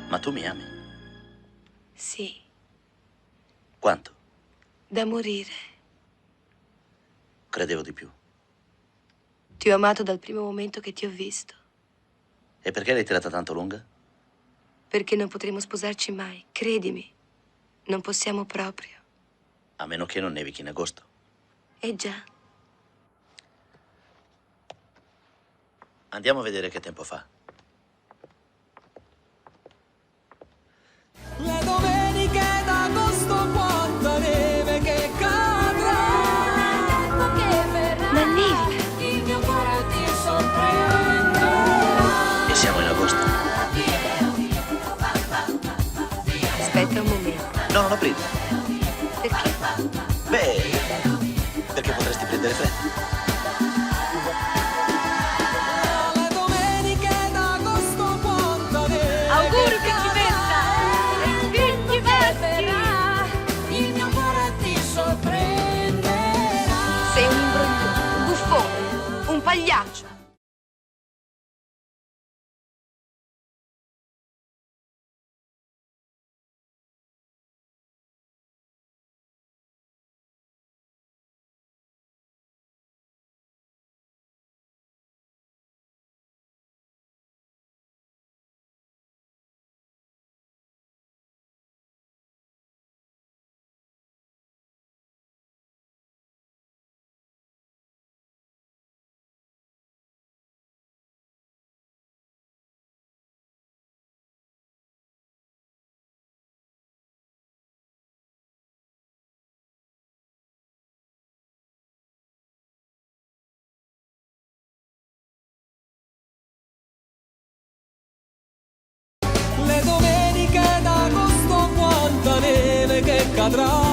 Ma tu mi ami? Sì, Quanto? da morire. Credevo di più. Ti ho amato dal primo momento che ti ho visto. E perché l'hai tirata tanto lunga? Perché non potremo sposarci mai, credimi. Non possiamo proprio. A meno che non nevichi in agosto. Eh già. Andiamo a vedere che tempo fa. Le domeniche d'agosto quanta neve che cadrà. Ma nevica. Il mio cuore ti sorprenderà. E siamo in agosto. Aspetta un momento. No, non aprire. Perché? Beh, perché potresti prendere freddo. Le domeniche d'agosto quanta neve. Auguri che ci pensa! Figli verdi! Il mio cuore ti sorprenderà. Sei un imbroglione, un buffone, un pagliaccio. Le domeniche d'agosto quanta neve che cadrà.